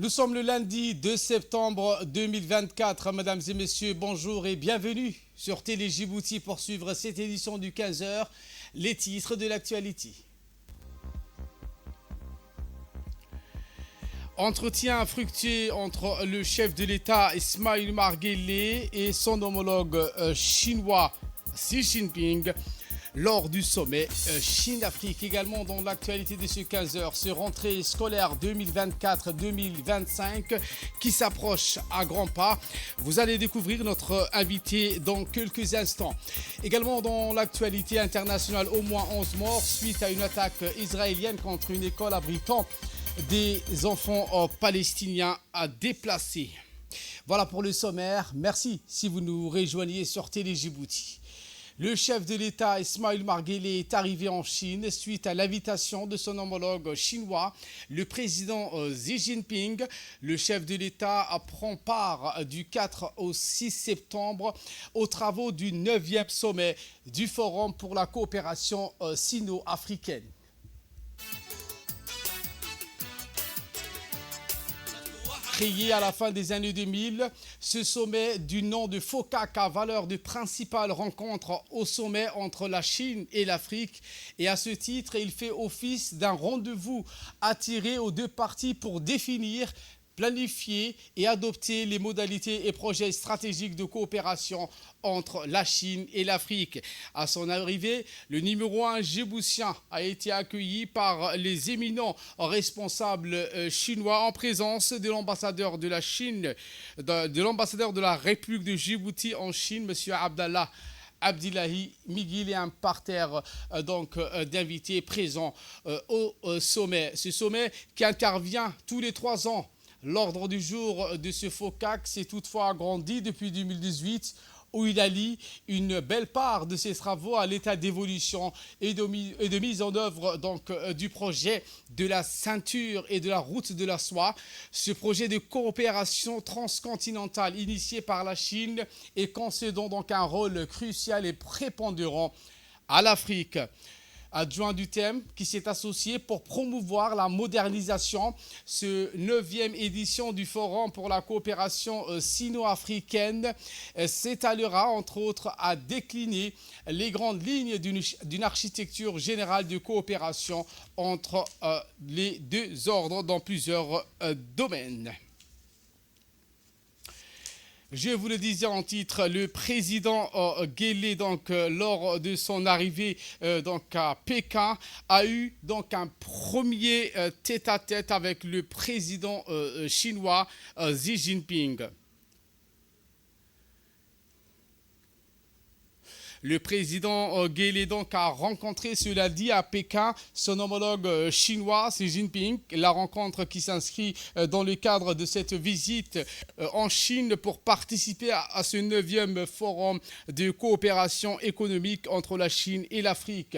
Nous sommes le lundi 2 septembre 2024. Mesdames et messieurs, bonjour et bienvenue sur Télé Djibouti pour suivre cette édition du 15 heures. Les titres de l'actualité. Entretien fructueux entre le chef de l'État Ismaïl Omar Guelleh et son homologue chinois Xi Jinping lors du sommet Chine-Afrique. Également dans l'actualité de ce 15 heures, ce rentrée scolaire 2024-2025 qui s'approche à grands pas. Vous allez découvrir notre invité dans quelques instants. Également dans l'actualité internationale, au moins 11 morts suite à une attaque israélienne contre une école abritant des enfants palestiniens à déplacer. Voilà pour le sommaire. Merci si vous nous rejoignez sur Télé Djibouti. Le chef de l'État Ismaïl Omar Guelleh est arrivé en Chine suite à l'invitation de son homologue chinois, le président Xi Jinping. Le chef de l'État prend part du 4 au 6 septembre aux travaux du 9e sommet du Forum pour la coopération sino-africaine. Créé à la fin des années 2000, ce sommet du nom de FOCAC a valeur de principale rencontre au sommet entre la Chine et l'Afrique. Et à ce titre, il fait office d'un rendez-vous attiré aux deux parties pour définir, planifier et adopter les modalités et projets stratégiques de coopération entre la Chine et l'Afrique. À son arrivée, le numéro 1 djiboutien a été accueilli par les éminents responsables chinois en présence de l'ambassadeur de la Chine, de l'ambassadeur de la République de Djibouti en Chine, M. Abdallah Abdillahi Miguel, et un parterre d'invités présents au sommet. Ce sommet qui intervient tous les 3 ans. L'ordre du jour de ce FOCAC s'est toutefois agrandi depuis 2018, où il allie une belle part de ses travaux à l'état d'évolution et de mise en œuvre du projet de la ceinture et de la route de la soie. Ce projet de coopération transcontinentale initié par la Chine et concédant donc un rôle crucial et prépondérant à l'Afrique. Adjoint du thème qui s'est associé pour promouvoir la modernisation. Ce 9e édition du Forum pour la coopération sino-africaine s'étalera entre autres à décliner les grandes lignes d'une architecture générale de coopération entre les deux ordres dans plusieurs domaines. Je vous le disais en titre, le président Guelleh, lors de son arrivée à Pékin, a eu un premier tête-à-tête avec le président chinois Xi Jinping. Le président Guelleh a rencontré cela dit à Pékin son homologue chinois Xi Jinping. La rencontre qui s'inscrit dans le cadre de cette visite en Chine pour participer à ce 9e forum de coopération économique entre la Chine et l'Afrique.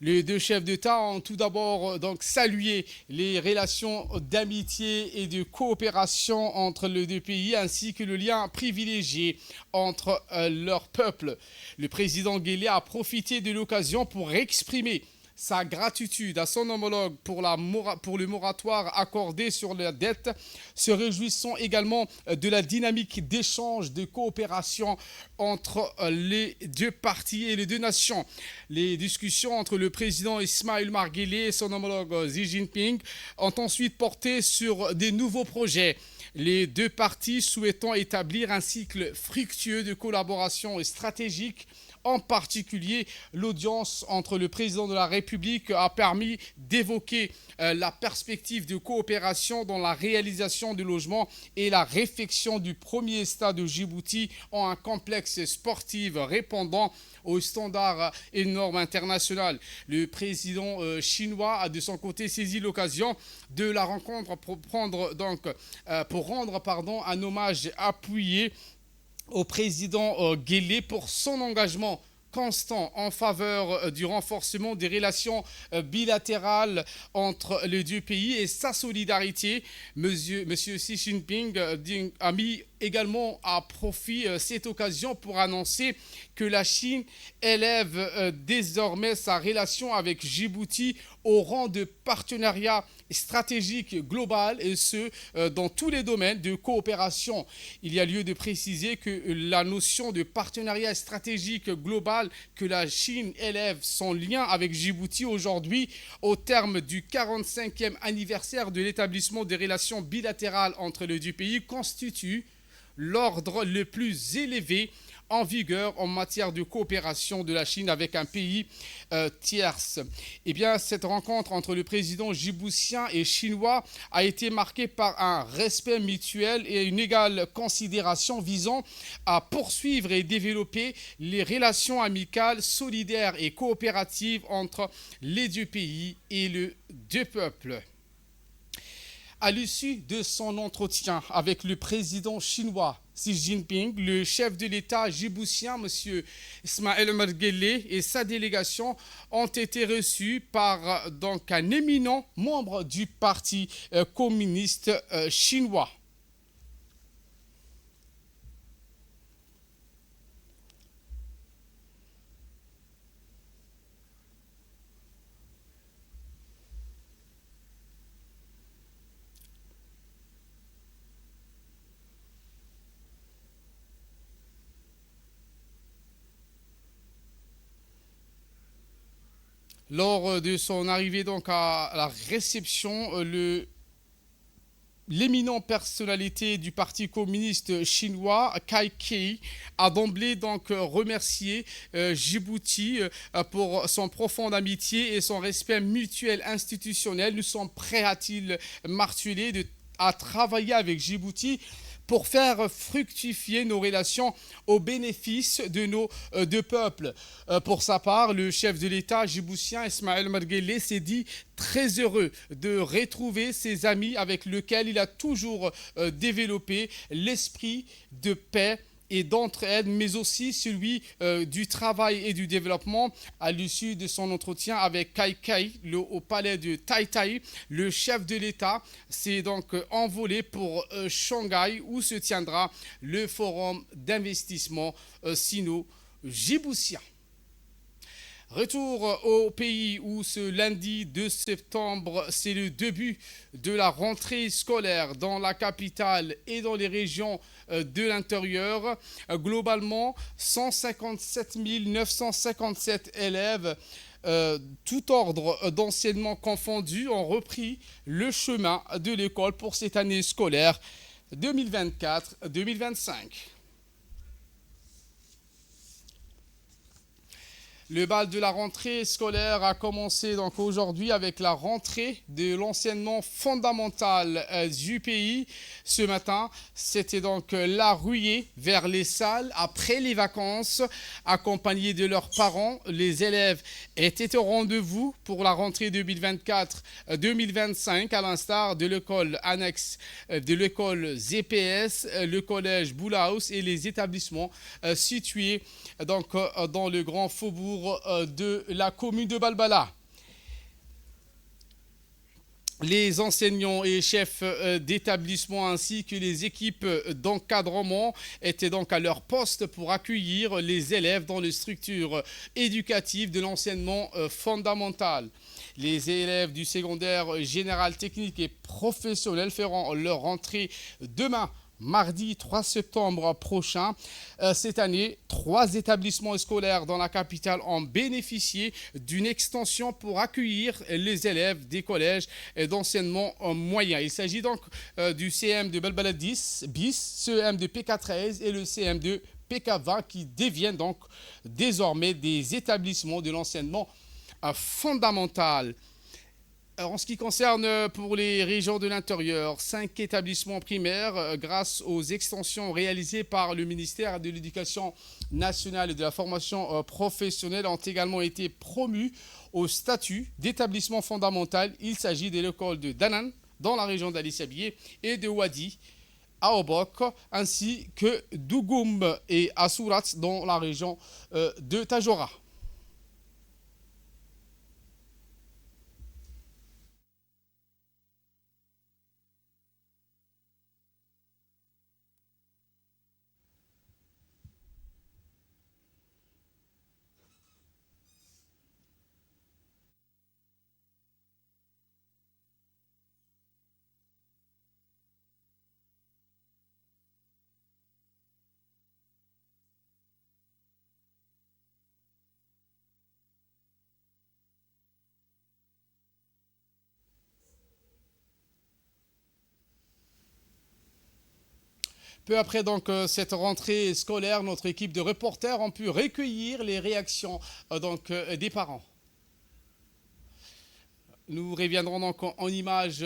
Les deux chefs d'État ont tout d'abord salué les relations d'amitié et de coopération entre les deux pays ainsi que le lien privilégié entre leurs peuples. Le président Guelleh a profité de l'occasion pour exprimer sa gratitude à son homologue pour le moratoire accordé sur la dette, se réjouissant également de la dynamique d'échange, de coopération entre les deux parties et les deux nations. Les discussions entre le président Ismaïl Omar Guelleh et son homologue Xi Jinping ont ensuite porté sur des nouveaux projets. Les deux parties souhaitant établir un cycle fructueux de collaboration stratégique. En particulier, l'audience entre le président de la République a permis d'évoquer la perspective de coopération dans la réalisation de logements et la réfection du premier stade de Djibouti en un complexe sportif répondant aux standards et normes internationales. Le président chinois a de son côté saisi l'occasion de la rencontre pour rendre un hommage appuyé au président Guelleh pour son engagement constant en faveur du renforcement des relations bilatérales entre les deux pays et sa solidarité. Monsieur Xi Jinping a mis également à profit cette occasion pour annoncer que la Chine élève désormais sa relation avec Djibouti au rang de partenariat stratégique globale et ce, dans tous les domaines de coopération. Il y a lieu de préciser que la notion de partenariat stratégique global que la Chine élève son lien avec Djibouti aujourd'hui au terme du 45e anniversaire de l'établissement des relations bilatérales entre les deux pays constitue l'ordre le plus élevé en vigueur en matière de coopération de la Chine avec un pays tierce. Eh bien, cette rencontre entre le président djiboutien et chinois a été marquée par un respect mutuel et une égale considération visant à poursuivre et développer les relations amicales, solidaires et coopératives entre les deux pays et les deux peuples. À l'issue de son entretien avec le président chinois Xi Jinping, le chef de l'État djiboutien, M. Ismaël Omar Guelleh, et sa délégation ont été reçus par donc, un éminent membre du Parti communiste chinois. Lors de son arrivée donc à la réception, l'éminent personnalité du Parti communiste chinois, Kai Kei, a d'emblée donc remercié Djibouti pour son profonde amitié et son respect mutuel institutionnel. Nous sommes prêts, a-t-il martelé, à travailler avec Djibouti pour faire fructifier nos relations au bénéfice de nos deux peuples. Pour sa part, le chef de l'État djiboutien Ismaël Omar Guelleh s'est dit très heureux de retrouver ses amis avec lesquels il a toujours développé l'esprit de paix et d'entraide, mais aussi celui du travail et du développement. À l'issue de son entretien avec Kai Kai au palais de Tai Tai, le chef de l'État s'est donc envolé pour Shanghai où se tiendra le forum d'investissement sino-djiboutien. Retour au pays où ce lundi 2 septembre, c'est le début de la rentrée scolaire dans la capitale et dans les régions de l'intérieur. Globalement, 157 957 élèves, tout ordre d'enseignement confondu, ont repris le chemin de l'école pour cette année scolaire 2024-2025. Le bal de la rentrée scolaire a commencé donc aujourd'hui avec la rentrée de l'enseignement fondamental du pays. Ce matin, c'était donc la ruée vers les salles après les vacances, accompagnés de leurs parents. Les élèves étaient au rendez-vous pour la rentrée 2024-2025, à l'instar de l'école annexe de l'école ZPS, le collège Boulaous et les établissements situés donc, dans le grand faubourg de la commune de Balbala. Les enseignants et chefs d'établissement ainsi que les équipes d'encadrement étaient donc à leur poste pour accueillir les élèves dans les structures éducatives de l'enseignement fondamental. Les élèves du secondaire général technique et professionnel feront leur rentrée demain, mardi 3 septembre prochain. Cette année, 3 établissements scolaires dans la capitale ont bénéficié d'une extension pour accueillir les élèves des collèges d'enseignement moyen. Il s'agit donc du CM de Balbala 10 bis, CM de PK13 et le CM de PK20 qui deviennent donc désormais des établissements de l'enseignement fondamental. Alors, en ce qui concerne pour les régions de l'intérieur, 5 établissements primaires, grâce aux extensions réalisées par le ministère de l'Éducation nationale et de la formation professionnelle, ont également été promus au statut d'établissement fondamental. Il s'agit de l'école de Danan, dans la région d'Ali Sabié, et de Wadi, à Obok, ainsi que d'Ougoum et Assourat, dans la région de Tajora. Peu après donc cette rentrée scolaire, notre équipe de reporters ont pu recueillir les réactions des parents. Nous reviendrons donc en images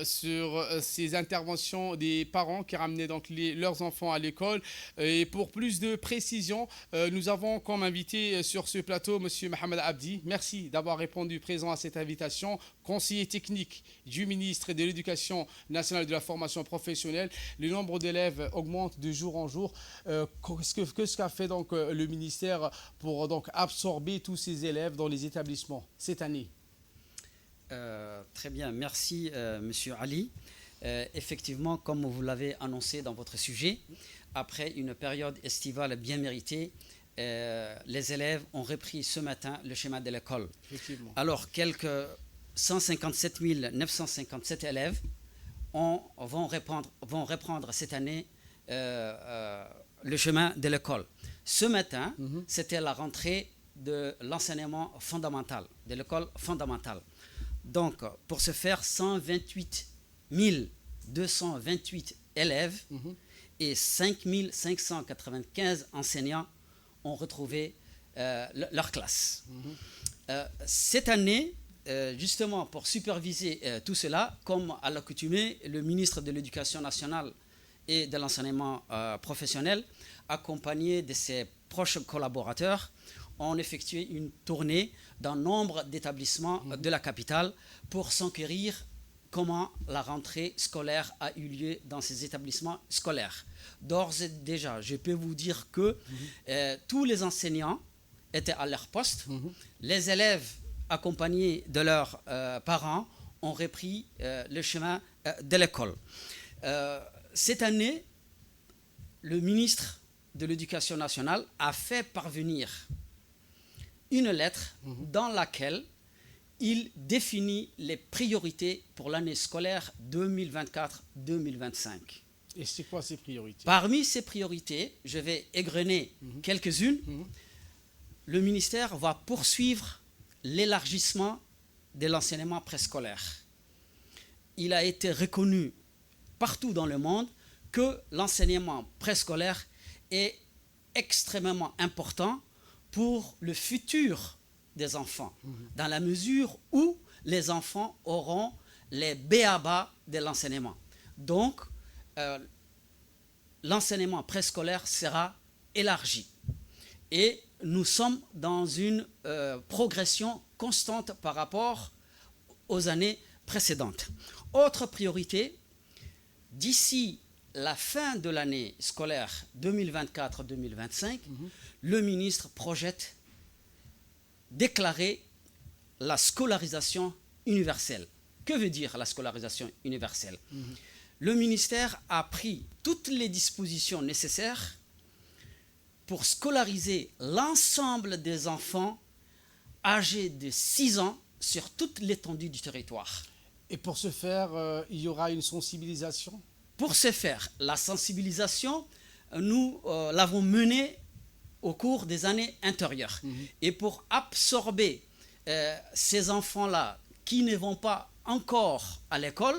sur ces interventions des parents qui ramenaient donc leurs enfants à l'école. Et pour plus de précision, nous avons comme invité sur ce plateau M. Mohamed Abdi. Merci d'avoir répondu présent à cette invitation. Conseiller technique du ministre de l'Éducation nationale et de la formation professionnelle. Le nombre d'élèves augmente de jour en jour. Qu'est-ce qu'a fait donc le ministère pour donc absorber tous ces élèves dans les établissements cette année? Très bien, merci Monsieur Ali. Effectivement, comme vous l'avez annoncé dans votre sujet, après une période estivale bien méritée, les élèves ont repris ce matin le schéma de l'école. Alors, quelques 157 957 élèves vont reprendre cette année le chemin de l'école. Ce matin, c'était la rentrée de l'enseignement fondamental, de l'école fondamentale. Donc, pour ce faire, 128 228 élèves et 5 595 enseignants ont retrouvé leur classe. Cette année, justement pour superviser tout cela, comme à l'accoutumée, le ministre de l'Éducation nationale et de l'enseignement professionnel, accompagné de ses proches collaborateurs, ont effectué une tournée dans nombre d'établissements de la capitale pour s'enquérir comment la rentrée scolaire a eu lieu dans ces établissements scolaires. D'ores et déjà, je peux vous dire que tous les enseignants étaient à leur poste. Les élèves accompagnés de leurs parents ont repris le chemin de l'école. Cette année, le ministre de l'Éducation nationale a fait parvenir une lettre dans laquelle il définit les priorités pour l'année scolaire 2024-2025. Et c'est quoi ces priorités? Parmi ces priorités, je vais égrener quelques-unes. Le ministère va poursuivre l'élargissement de l'enseignement préscolaire. Il a été reconnu partout dans le monde que l'enseignement préscolaire est extrêmement important pour le futur des enfants, dans la mesure où les enfants auront les b.a.-ba de l'enseignement. Donc, l'enseignement préscolaire sera élargi. Et nous sommes dans une progression constante par rapport aux années précédentes. Autre priorité, d'ici la fin de l'année scolaire 2024-2025, le ministre projette déclarer la scolarisation universelle. Que veut dire la scolarisation universelle? Le ministère a pris toutes les dispositions nécessaires pour scolariser l'ensemble des enfants âgés de 6 ans sur toute l'étendue du territoire. Et pour ce faire, il y aura une sensibilisation? Pour ce faire, la sensibilisation, nous l'avons menée au cours des années antérieures. Et pour absorber ces enfants-là qui ne vont pas encore à l'école,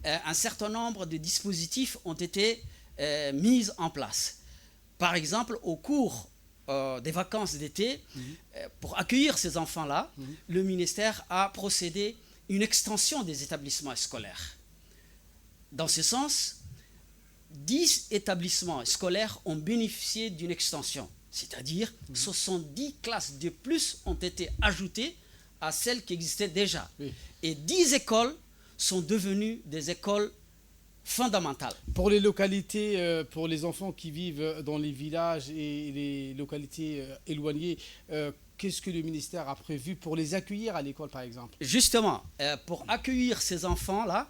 un certain nombre de dispositifs ont été mis en place. Par exemple, au cours des vacances d'été, pour accueillir ces enfants-là, le ministère a procédé à une extension des établissements scolaires. Dans ce sens, 10 établissements scolaires ont bénéficié d'une extension, c'est-à-dire 70 classes de plus ont été ajoutées à celles qui existaient déjà. Et 10 écoles sont devenues des écoles fondamentales. Pour les localités, pour les enfants qui vivent dans les villages et les localités éloignées, qu'est-ce que le ministère a prévu pour les accueillir à l'école, par exemple? Justement, pour accueillir ces enfants-là,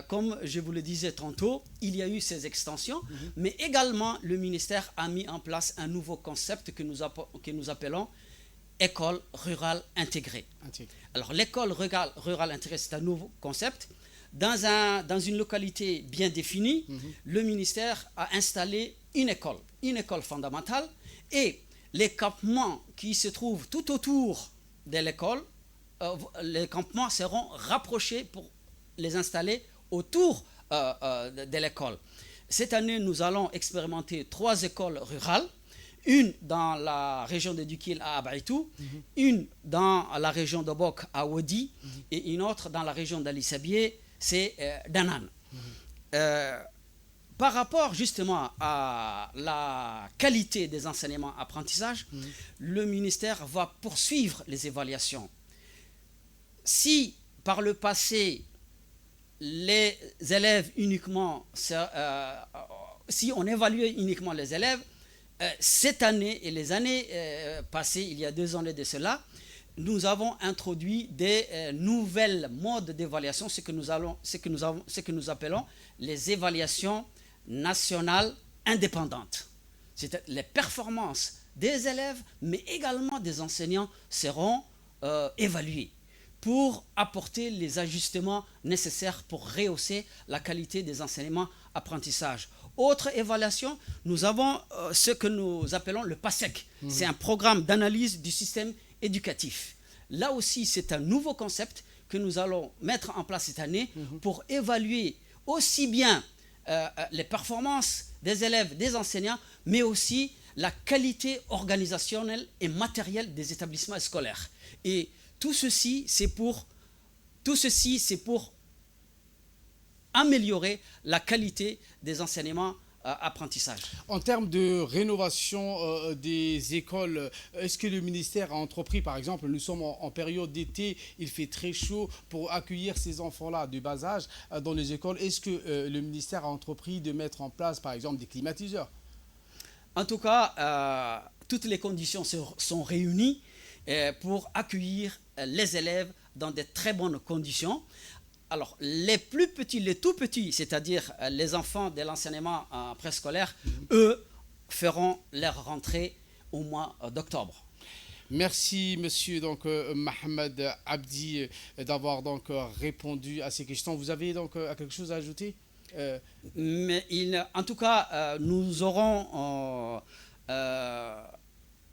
comme je vous le disais tantôt, il y a eu ces extensions, mais également le ministère a mis en place un nouveau concept que nous appelons école rurale intégrée. Alors l'école rurale intégrée, c'est un nouveau concept. Dans une localité bien définie, le ministère a installé une école fondamentale, et les campements qui se trouvent tout autour de l'école, les campements seront rapprochés pour les installer autour de l'école. cette année, nous allons expérimenter 3 écoles rurales. Une dans la région de Dukil à Abaïtou, une dans la région de Bok à Wadi, et une autre dans la région d'Ali-Sabié, c'est Danan. Par rapport justement à la qualité des enseignements apprentissages, le ministère va poursuivre les évaluations. Si par le passé, les élèves uniquement, si on évaluait uniquement les élèves, cette année et les années passées, il y a 2 années de cela, nous avons introduit des nouvelles modes d'évaluation, ce que nous appelons les évaluations nationales indépendantes. Les performances des élèves, mais également des enseignants seront évaluées pour apporter les ajustements nécessaires pour rehausser la qualité des enseignements apprentissages. Autre évaluation, nous avons ce que nous appelons le PASEC. C'est un programme d'analyse du système éducatif. Là aussi, c'est un nouveau concept que nous allons mettre en place cette année pour évaluer aussi bien les performances des élèves, des enseignants, mais aussi la qualité organisationnelle et matérielle des établissements scolaires. Et tout ceci, c'est pour améliorer la qualité des enseignements apprentissage. En termes de rénovation des écoles, est-ce que le ministère a entrepris, par exemple, nous sommes en période d'été, il fait très chaud, pour accueillir ces enfants-là de bas âge dans les écoles, est-ce que le ministère a entrepris de mettre en place, par exemple, des climatiseurs? En tout cas, toutes les conditions sont réunies pour accueillir les élèves dans de très bonnes conditions. Alors, les plus petits, les tout petits, c'est-à-dire les enfants de l'enseignement préscolaire, eux, feront leur rentrée au mois d'octobre. Merci, monsieur Mohamed Abdi, d'avoir répondu à ces questions. Vous avez quelque chose à ajouter? Mais en tout cas, nous aurons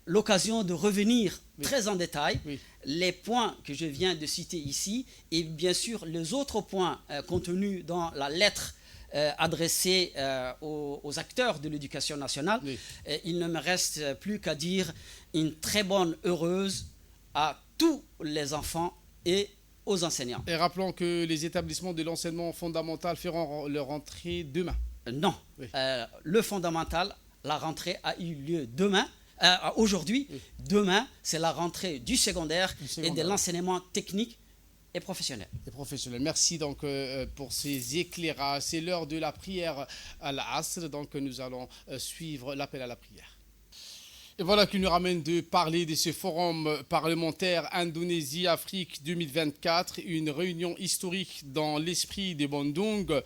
l'occasion de revenir très en détail les points que je viens de citer ici et bien sûr les autres points contenus dans la lettre adressée aux acteurs de l'éducation nationale. Il ne me reste plus qu'à dire une très bonne heureuse à tous les enfants et aux enseignants. Et rappelons que les établissements de l'enseignement fondamental feront leur rentrée demain. Non, le fondamental, la rentrée a eu lieu demain. Aujourd'hui, demain, c'est la rentrée du secondaire et de l'enseignement technique et professionnel. Merci pour ces éclairages. C'est l'heure de la prière à l'Asr, donc nous allons suivre l'appel à la prière. Et voilà qui nous ramène de parler de ce forum parlementaire Indonésie-Afrique 2024, une réunion historique dans l'esprit de Bandung.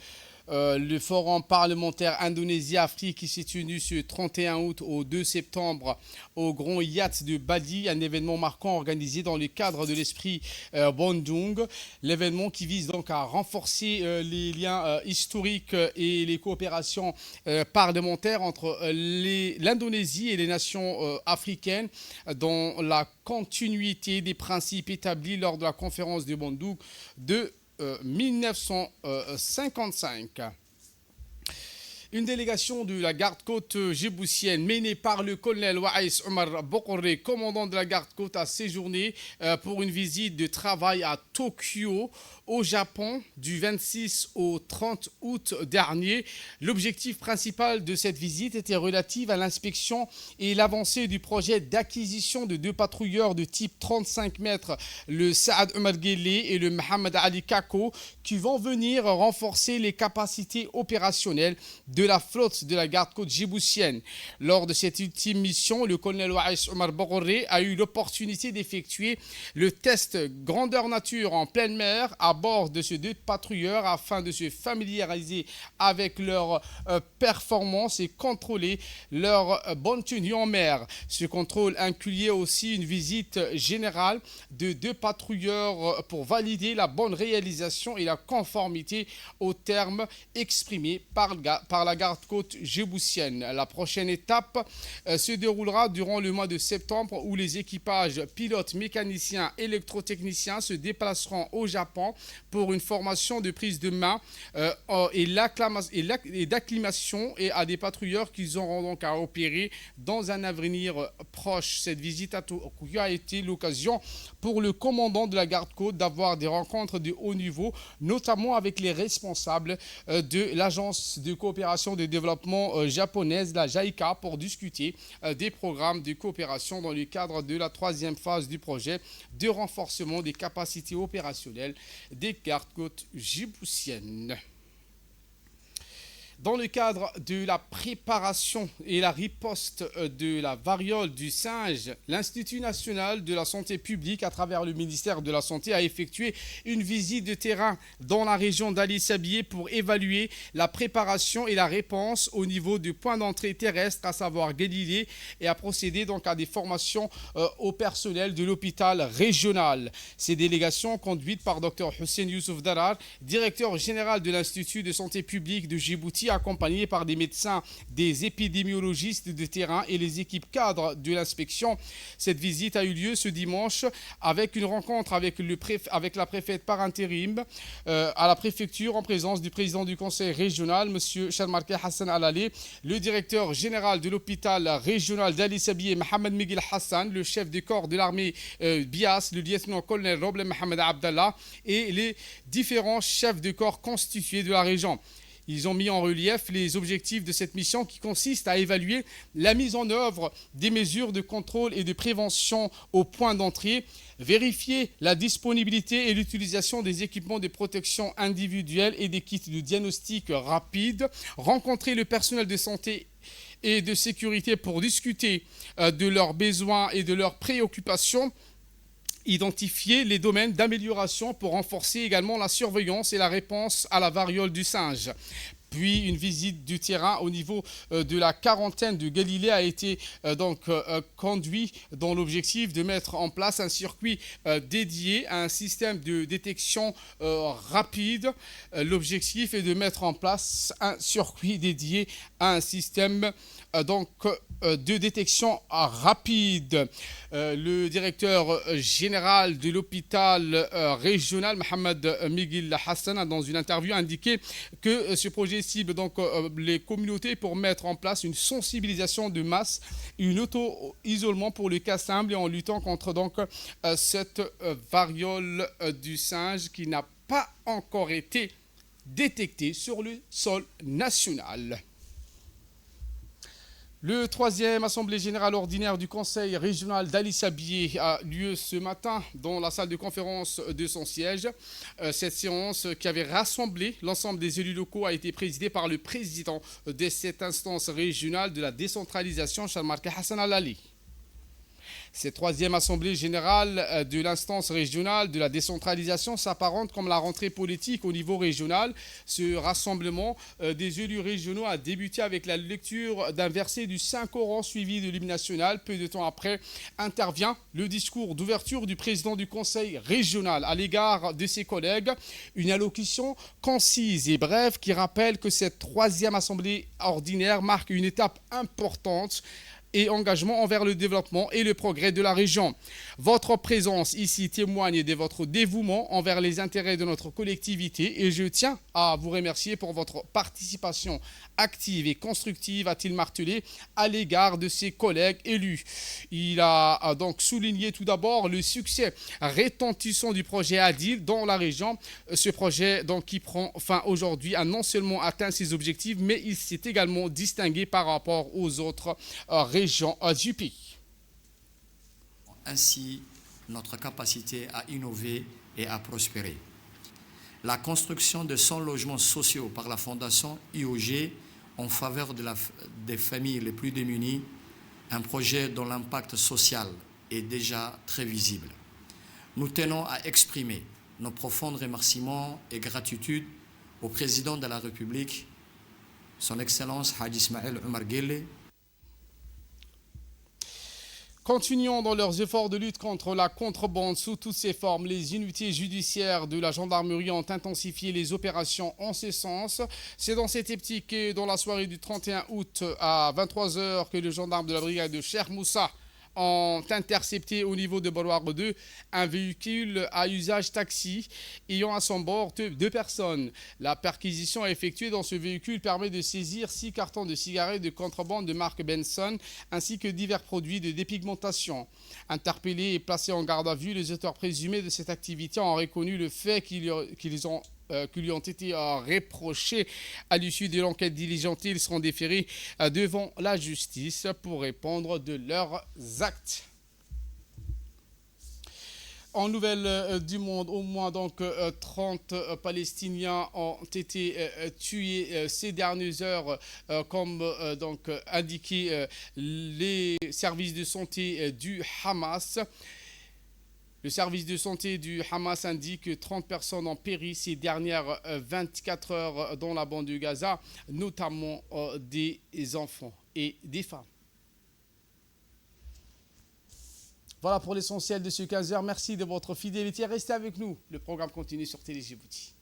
Le forum parlementaire Indonésie-Afrique qui s'est tenu ce 31 août au 2 septembre au Grand Hyatt de Bali, un événement marquant organisé dans le cadre de l'esprit Bandung. L'événement qui vise donc à renforcer les liens historiques et les coopérations parlementaires entre l'Indonésie et les nations africaines dans la continuité des principes établis lors de la conférence de Bandung de 1955. Une délégation de la garde-côte djiboutienne menée par le colonel Waïs Omar Bokoré, commandant de la garde-côte, a séjourné pour une visite de travail à Tokyo, au Japon, du 26 au 30 août dernier. L'objectif principal de cette visite était relatif à l'inspection et l'avancée du projet d'acquisition de 2 patrouilleurs de type 35 mètres, le Saad Omar Guelleh et le Mohamed Ali Kako, qui vont venir renforcer les capacités opérationnelles de la flotte de la garde-côte djiboutienne. Lors de cette ultime mission, le colonel Waïs Omar Bokoré a eu l'opportunité d'effectuer le test grandeur nature en pleine mer à bord de ces 2 patrouilleurs afin de se familiariser avec leurs performances et contrôler leur bonne tenue en mer. Ce contrôle incluait aussi une visite générale de 2 patrouilleurs pour valider la bonne réalisation et la conformité aux termes exprimés par la la garde-côte djiboutienne. La prochaine étape se déroulera durant le mois de septembre où les équipages pilotes, mécaniciens, électrotechniciens se déplaceront au Japon pour une formation de prise de main et d'acclimation et à des patrouilleurs qu'ils auront donc à opérer dans un avenir proche. Cette visite a été l'occasion pour le commandant de la garde-côte d'avoir des rencontres de haut niveau, notamment avec les responsables de l'agence de coopération de développement japonaise, la JICA, pour discuter des programmes de coopération dans le cadre de la troisième phase du projet de renforcement des capacités opérationnelles des garde-côtes djiboutiennes. Dans le cadre de la préparation et la riposte de la variole du singe, l'Institut national de la santé publique, à travers le ministère de la Santé, a effectué une visite de terrain dans la région d'Ali Sabié pour évaluer la préparation et la réponse au niveau du point d'entrée terrestre, à savoir Galilée, et a procédé donc à des formations au personnel de l'hôpital régional. Ces délégations, conduites par Dr Hussein Youssouf Darar, directeur général de l'Institut de santé publique de Djibouti, accompagné par des médecins, des épidémiologistes de terrain et les équipes cadres de l'inspection. Cette visite a eu lieu ce dimanche avec une rencontre avec la préfète par intérim à la préfecture en présence du président du conseil régional, M. Charmarke Hassan Alalé, le directeur général de l'hôpital régional d'Ali Sabié, Mohamed Miguel Hassan, le chef de corps de l'armée Bias, le lieutenant-colonel Roble Mohamed Abdallah et les différents chefs de corps constitués de la région. Ils ont mis en relief les objectifs de cette mission qui consiste à évaluer la mise en œuvre des mesures de contrôle et de prévention au point d'entrée, vérifier la disponibilité et l'utilisation des équipements de protection individuelle et des kits de diagnostic rapide, rencontrer le personnel de santé et de sécurité pour discuter de leurs besoins et de leurs préoccupations, identifier les domaines d'amélioration pour renforcer également la surveillance et la réponse à la variole du singe. Puis une visite du terrain au niveau de la quarantaine de Galilée a été conduite dans l'objectif de mettre en place un circuit dédié à un système de détection rapide. L'objectif est de mettre en place un circuit dédié à un système de détection rapide. Le directeur général de l'hôpital régional, Mohamed Miguel Hassan, a dans une interview indiqué que ce projet cible les communautés pour mettre en place une sensibilisation de masse, une auto-isolement pour le cas simple et en luttant contre cette variole du singe qui n'a pas encore été détectée sur le sol national. Le troisième assemblée générale ordinaire du conseil régional d'Ali Sabié a lieu ce matin dans la salle de conférence de son siège. Cette séance qui avait rassemblé l'ensemble des élus locaux a été présidée par le président de cette instance régionale de la décentralisation, Charmarke Hassan Alalé. Cette troisième assemblée générale de l'instance régionale de la décentralisation s'apparente comme la rentrée politique au niveau régional. Ce rassemblement des élus régionaux a débuté avec la lecture d'un verset du Saint-Coran suivi de l'hymne national. Peu de temps après intervient le discours d'ouverture du président du conseil régional à l'égard de ses collègues. Une allocution concise et brève qui rappelle que cette troisième assemblée ordinaire marque une étape importante et engagement envers le développement et le progrès de la région. Votre présence ici témoigne de votre dévouement envers les intérêts de notre collectivité et je tiens à vous remercier pour votre participation active et constructive, a-t-il martelé, à l'égard de ses collègues élus. Il a donc souligné tout d'abord le succès retentissant du projet Adil dans la région. Ce projet qui prend fin aujourd'hui a non seulement atteint ses objectifs, mais il s'est également distingué par rapport aux autres régions du pays. Ainsi, notre capacité à innover et à prospérer. La construction de 100 logements sociaux par la Fondation IOG en faveur des familles les plus démunies, un projet dont l'impact social est déjà très visible. Nous tenons à exprimer nos profonds remerciements et gratitude au président de la République, son Excellence Hadji Ismaël Omar Guelleh. Continuant dans leurs efforts de lutte contre la contrebande sous toutes ses formes, les unités judiciaires de la gendarmerie ont intensifié les opérations en ce sens. C'est dans cette optique que dans la soirée du 31 août à 23 h que les gendarmes de la brigade de Cheikh Moussa ont intercepté au niveau de Barouar 2 un véhicule à usage taxi ayant à son bord 2 personnes. La perquisition effectuée dans ce véhicule permet de saisir 6 cartons de cigarettes de contrebande de marque Benson ainsi que divers produits de dépigmentation. Interpellés et placés en garde à vue, les auteurs présumés de cette activité ont reconnu le fait qui lui ont été reprochés. À l'issue de l'enquête diligentée, ils seront déférés devant la justice pour répondre de leurs actes. En nouvelles du monde, au moins 30 Palestiniens ont été tués ces dernières heures, comme indiqué les services de santé du Hamas. Le service de santé du Hamas indique que 30 personnes ont péri ces dernières 24 heures dans la bande de Gaza, notamment des enfants et des femmes. Voilà pour l'essentiel de ce 15h. Merci de votre fidélité. Restez avec nous. Le programme continue sur Télé Djibouti.